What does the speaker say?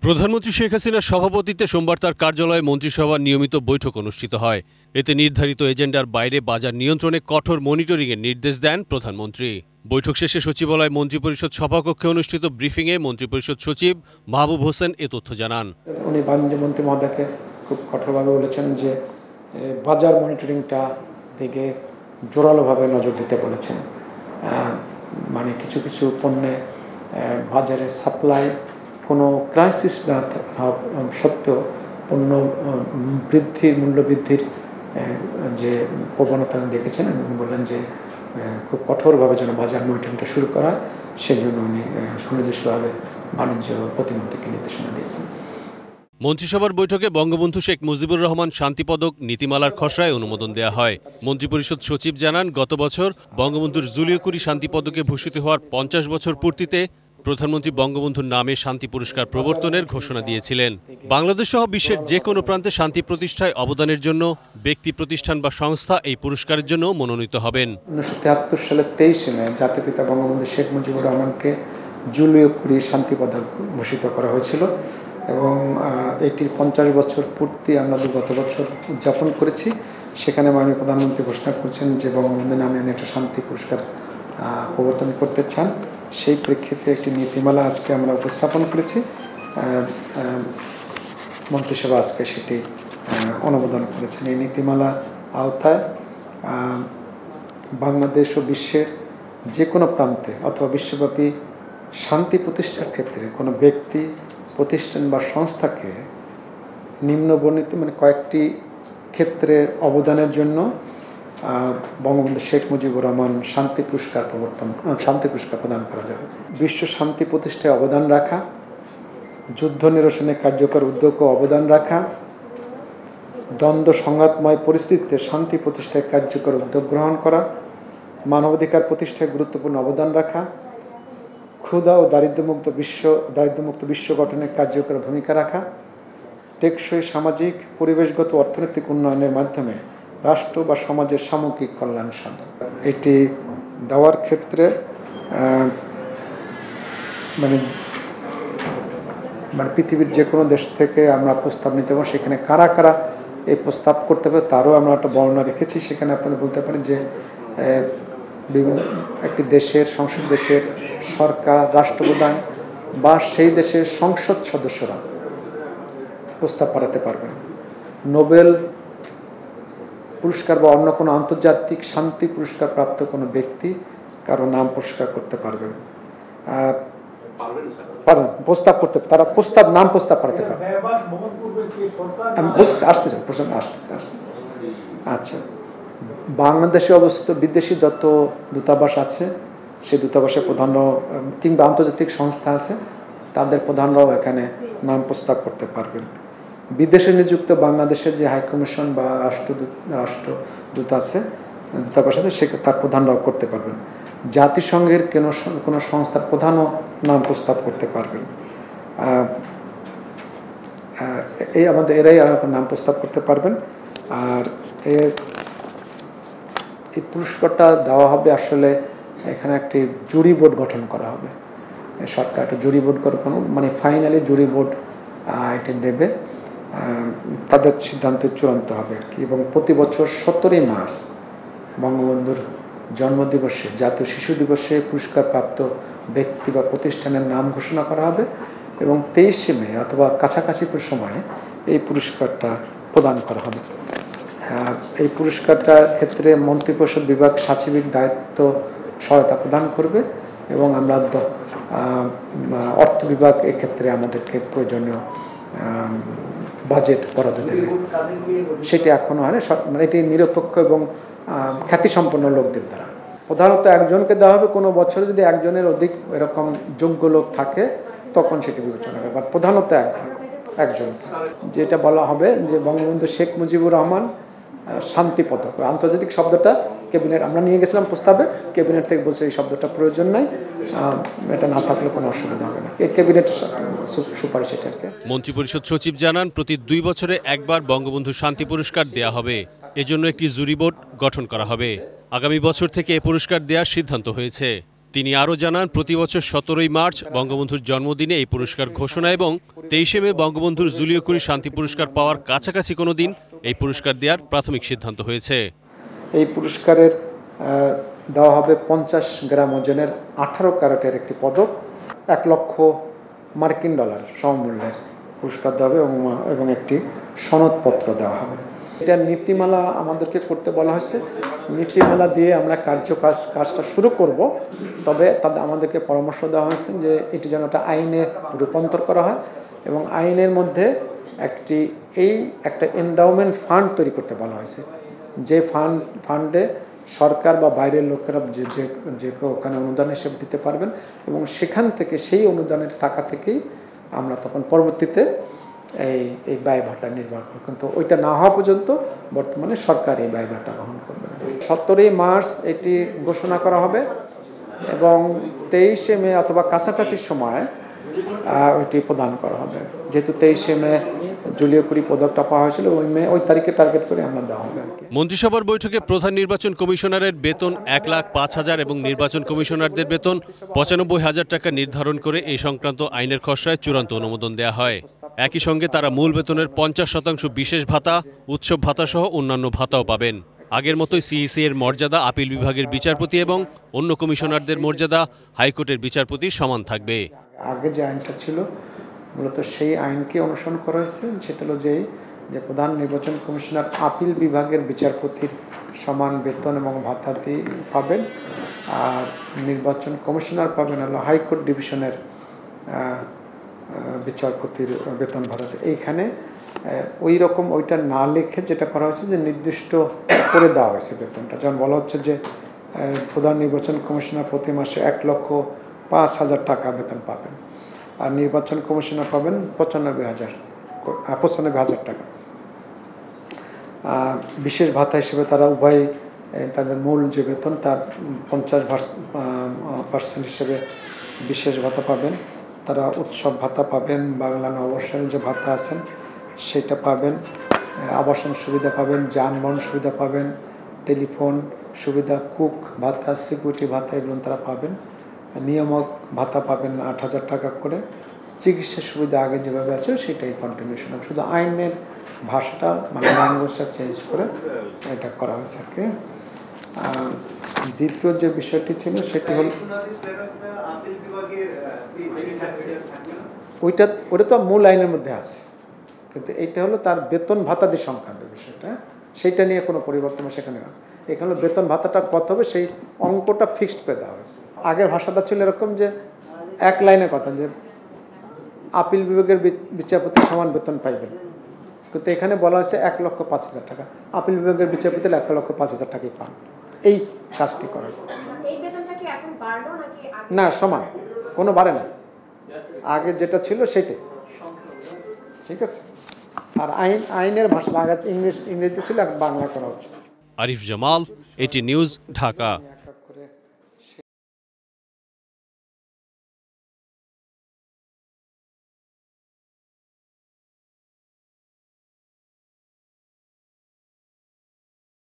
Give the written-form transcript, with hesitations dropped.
প্রধানমন্ত্রী শেখ হাসিনার সভাপতিত্বে সোমবার তার কার্যালয়ে মন্ত্রিসভার নিয়মিত বৈঠক অনুষ্ঠিত হয়। এতে নির্ধারিত এজেন্ডার বাইরে বাজার নিয়ন্ত্রণে কঠোর মনিটরিংয়ের নির্দেশ দেন প্রধানমন্ত্রী। বৈঠক শেষে সচিবালয় মন্ত্রিপরিষদ সভাকক্ষে অনুষ্ঠিত ব্রিফিংয়ে মন্ত্রিপরিষদ সচিব মাহবুব হোসেন এ তথ্য জানান। উনি বাণিজ্যমন্ত্রী মহোদয়কে খুব কঠোরভাবে বলেছেন যে বাজার মনিটরিংটা দিকে জোরালোভাবে নজর দিতে বলেছেন। মানে কিছু কিছু পণ্যে বাজারে সাপ্লাই কোনো ক্রাইসিস না সত্ত্বেও পণ্য মূল্য বৃদ্ধির যে প্রবণতা দেখেছেন এবং বললেন যে খুব কঠোরভাবে যেন বাজার মনিটরিংটা শুরু করা, সেজন্য উনি সুনির্দিষ্টভাবে বাণিজ্য প্রতিমন্ত্রীকে নির্দেশনা দিয়েছেন। মন্ত্রিসভার বৈঠকে বঙ্গবন্ধু শেখ মুজিবুর রহমান শান্তিপদক নীতিমালার খসড়ায় অনুমোদন দেওয়া হয়। মন্ত্রিপরিষদ সচিব জানান, গত বছর বঙ্গবন্ধুর জুলিও কুরি শান্তিপদকে ভূষিত হওয়ার ৫০ বছর পূর্তিতে প্রধানমন্ত্রী বঙ্গবন্ধুর নামে শান্তি পুরস্কার প্রবর্তনের ঘোষণা দিয়েছিলেন। বাংলাদেশ সহ বিশ্বের যে কোনো প্রান্তে শান্তি প্রতিষ্ঠায় অবদানের জন্য ব্যক্তি, প্রতিষ্ঠান বা সংস্থা এই পুরস্কারের জন্য মনোনীত হবেন। 1973 সালের 23 মে জাতিপিতা বঙ্গবন্ধু শেখ মুজিবুর রহমানকে জুলিও কুরি শান্তি পদক ভূষিত করা হয়েছিল এবং এটির 50 বছর পূর্তি আমরা গত বছর উদযাপন করেছি। সেখানে মাননীয় প্রধানমন্ত্রী ঘোষণা করেছেন যে বঙ্গবন্ধুর নামে উনি একটা শান্তি পুরস্কার প্রবর্তন করতে চান। সেই প্রেক্ষিতে একটি নীতিমালা আজকে আমরা উপস্থাপন করেছি। মন্ত্রিসভা আজকে সেটি অনুমোদন করেছেন। এই নীতিমালা আওতায় বাংলাদেশ ও বিশ্বের যে কোনো প্রান্তে অথবা বিশ্বব্যাপী শান্তি প্রতিষ্ঠার ক্ষেত্রে কোনো ব্যক্তি, প্রতিষ্ঠান বা সংস্থাকে নিম্নবর্ণিত কয়েকটি ক্ষেত্রে অবদানের জন্য বঙ্গবন্ধু শেখ মুজিবুর রহমান শান্তি পুরস্কার প্রদান করা যাবে। বিশ্ব শান্তি প্রতিষ্ঠায় অবদান রাখা, যুদ্ধ নিরসনে কার্যকর উদ্যোগ ও অবদান রাখা, দ্বন্দ্ব সংঘাতময় পরিস্থিতিতে শান্তি প্রতিষ্ঠায় কার্যকর উদ্যোগ গ্রহণ করা, মানবাধিকার প্রতিষ্ঠায় গুরুত্বপূর্ণ অবদান রাখা, ক্ষুধা ও দারিদ্র্যমুক্ত বিশ্ব গঠনে কার্যকর ভূমিকা রাখা, টেকসই সামাজিক, পরিবেশগত, অর্থনৈতিক উন্নয়নের মাধ্যমে রাষ্ট্র বা সমাজের সামগ্রিক কল্যাণ সাধন। এটি দেওয়ার ক্ষেত্রে পৃথিবীর যে কোনো দেশ থেকে আমরা প্রস্তাব নিতে পারবো। সেখানে কারা কারা এই প্রস্তাব করতে পারে তারও আমরা একটা বর্ণনা রেখেছি। সেখানে আপনারা বলতে পারেন যে বিভিন্ন একটি দেশের সংসদ, দেশের সরকার, রাষ্ট্রপ্রধান বা সেই দেশের সংসদ সদস্যরা প্রস্তাব পাঠাতে পারবেন। নোবেল পুরস্কার বা অন্য কোনো আন্তর্জাতিক শান্তি পুরস্কার প্রাপ্ত কোনো ব্যক্তি কারো নাম পুরস্কার করতে পারবেন, প্রস্তাব করতে, তারা নাম প্রস্তাব পাঠাতে পারবে। আচ্ছা, বাংলাদেশে অবস্থিত বিদেশি যত দূতাবাস আছে, সেই দূতাবাসের প্রধানরাও কিংবা আন্তর্জাতিক সংস্থা আছে, তাদের প্রধানরাও এখানে নাম প্রস্তাব করতে পারবেন। বিদেশে নিযুক্ত বাংলাদেশের যে হাইকমিশন বা রাষ্ট্রদূত আছে, দূতাবাস আছে, সে তার প্রধানরাও করতে পারবেন। জাতিসংঘের কোনো সংস্থার প্রধানও নাম প্রস্তাব করতে পারবেন। এরাই নাম প্রস্তাব করতে পারবেন। আর এই পুরস্কারটা দেওয়া হবে, আসলে এখানে একটি জুরি বোর্ড গঠন করা হবে। সরকার একটা জুরি বোর্ড গঠন, ফাইনালি জুরি বোর্ড এটি দেবে, তাদের সিদ্ধান্ত চূড়ান্ত হবে আর কি। এবং প্রতি বছর 17 মার্চ বঙ্গবন্ধুর জন্মদিবসে, জাতীয় শিশু দিবসে পুরস্কারপ্রাপ্ত ব্যক্তি বা প্রতিষ্ঠানের নাম ঘোষণা করা হবে এবং 23 মে অথবা কাছাকাছি সময়ে এই পুরস্কারটা প্রদান করা হবে। এই পুরস্কারটার ক্ষেত্রে মন্ত্রিপরিষদ বিভাগ সাচিবিক দায়িত্ব সহায়তা প্রদান করবে এবং আমরা অর্থ বিভাগ এক্ষেত্রে আমাদেরকে প্রয়োজনীয় বাজেট বরাদ্দ দেবে। সেটি এখনও হয় না, এটি নিরপেক্ষ এবং খ্যাতিসম্পন্ন লোকদের দ্বারা। প্রধানত একজনকে দেওয়া হবে। কোনো বছরে যদি একজনের অধিক এরকম যোগ্য লোক থাকে তখন সেটি বিবেচনা হবে, বা প্রধানত একজন। যেটা বলা হবে যে বঙ্গবন্ধু শেখ মুজিবুর রহমান শান্তি পদক, আন্তর্জাতিক শব্দটা ক্যাবিনেট আমরা নিয়ে গেছিলাম প্রস্তাবে, ক্যাবিনেট থেকে বলছে এই শব্দটা প্রয়োজন নাই, এটা না থাকলে কোনো অসুবিধা হবে না। এই ক্যাবিনেট সুপারিশ এটা। মন্ত্রিপরিষদ সচিব জানান, প্রতি 2 বছরে একবার বঙ্গবন্ধু শান্তি পুরস্কার দেয়া হবে। এজন্য একটি জুরি বোর্ড গঠন করা হবে। আগামী বছর থেকে এ পুরস্কার দেওয়ার সিদ্ধান্ত হয়েছে। তিনি আরও জানান, প্রতি বছর 17ই মার্চ বঙ্গবন্ধুর জন্মদিনে এই পুরস্কার ঘোষণা এবং 23শে মে বঙ্গবন্ধুর জুলিও কুরি শান্তি পুরস্কার পাওয়ার কাছাকাছি কোনো দিন এই পুরস্কার দেওয়ার প্রাথমিক সিদ্ধান্ত হয়েছে। এই পুরস্কারের দেওয়া হবে 50 গ্রাম ওজনের 18 ক্যারেটের একটি পদক, 1 লক্ষ মার্কিন ডলার সমমূল্যের পুরস্কার দেওয়া হবে এবং একটি সনদপত্র দেওয়া হবে। এটা নীতিমালা আমাদেরকে করতে বলা হয়েছে। নীতিমালা দিয়ে আমরা কাজটা শুরু করব, তবে তাদের আমাদেরকে পরামর্শ দেওয়া হয়েছে যে এটি যেন একটা আইনে রূপান্তর করা হয় এবং আইনের মধ্যে একটা এন্ডাওমেন্ট ফান্ড তৈরি করতে বলা হয়েছে, যে ফান্ডে সরকার বা বাইরের লোকেরা যে ওখানে অনুদান হিসেবে দিতে পারবেন এবং সেখান থেকে সেই অনুদানের টাকা থেকেই আমরা তখন পরবর্তীতে এই ব্যয়ভারটা নির্বাহ করব। কিন্তু ওইটা না হওয়া পর্যন্ত বর্তমানে সরকার এই ব্যয়ভারটা বহন করবে না। 17ই মার্চ এটি ঘোষণা করা হবে এবং 23শে মে অথবা কাছাকাছি সময় ওইটি প্রদান করা হবে। যেহেতু 23শে মে জুলিও কুরি পদকটা পাওয়া হয়েছিল, ওই তারিখে টার্গেট করে আমরা দেওয়া হবে। মন্ত্রিসভার বৈঠকে প্রধান নির্বাচন কমিশনারের বেতন 1,05,000 এবং নির্বাচন কমিশনারদের বেতন 95,000 টাকা নির্ধারণ করে এই সংক্রান্ত আইনের খসড়ায় চূড়ান্ত অনুমোদন দেওয়া হয়। একই সঙ্গে তারা মূল বেতনের 50% বিশেষ ভাতা, উৎসব ভাতা সহ অন্যান্য ভাতাও পাবেন। আগের মতোই সিইসি এর মর্যাদা আপিল বিভাগের বিচারপতি এবং অন্য কমিশনারদের মর্যাদা হাইকোর্টের বিচারপতির সমান থাকবে। আগে যে আইনটা ছিল মূলত সেই আইনকে অনুসরণ করা হয়েছে, সেটা হলো যে প্রধান নির্বাচন কমিশনার আপিল বিভাগের বিচারপতির সমান বেতন এবং ভাতা পাবেন, আর নির্বাচন কমিশনার পাবেন হলো হাইকোর্ট ডিভিশনের বিচারপতির বেতন ভাতা। এইখানে ওইটা না লিখে যেটা করা হয়েছে যে নির্দিষ্ট করে দেওয়া হয়েছে বেতনটা, যেমন বলা হচ্ছে যে প্রধান নির্বাচন কমিশনার প্রতি মাসে 1,05,000 টাকা বেতন পাবেন, আর নির্বাচন কমিশনার পাবেন 95,000 টাকা। বিশেষ ভাতা হিসেবে তারা উভয় তাদের মূল যে বেতন তার 50% হিসেবে বিশেষ ভাতা পাবেন। তারা উৎসব ভাতা পাবেন, বাংলা নববর্ষের যে ভাতা আছেন সেটা পাবেন, আবাসন সুবিধা পাবেন, যানবাহন সুবিধা পাবেন, টেলিফোন সুবিধা, কুক ভাতা, সিকিউরিটি ভাতা এগুলো তারা পাবেন। নিয়ামক ভাতা পাবেন 8,000 টাকা করে। চিকিৎসা সুবিধা আগে যেভাবে আছে সেটাই কন্টিনিউশন হবে, শুধু আইনের ভাষাটা মানে ল্যাঙ্গুয়েজটা চেঞ্জ করে এটা করা হয়েছে আর কি। দ্বিতীয় যে বিষয়টি ছিল সেটি হল ওটা তো মূল আইনের মধ্যে আছে, কিন্তু এইটা হলো তার বেতন ভাতাদি সংক্রান্ত বিষয়টা, সেইটা নিয়ে কোনো পরিবর্তন সেখানে না। এখানে বেতন ভাতাটা কত হবে সেই অঙ্কটা ফিক্সড করে দেওয়া হয়েছে। আগের ভাষাটা ছিল এরকম যে এক লাইনের কথা, যে আপিল বিভাগের বিচারপতি সমান বেতন পাইবেন, কিন্তু এখানে বলা হয়েছে 1,05,000 টাকা। আপিল বিভাগের বিচারপতি 1,05,000 টাকাই পান। এই কাজটি করা হয়েছে। না, সমান, কোনো বাড়ে না, আগে যেটা ছিল সেটাই, ঠিক আছে। আর আইনের ভাষা আগে ইংরেজি ছিল, বাংলা করা হচ্ছে। আরিফ জামাল, এটি নিউজ, ঢাকা।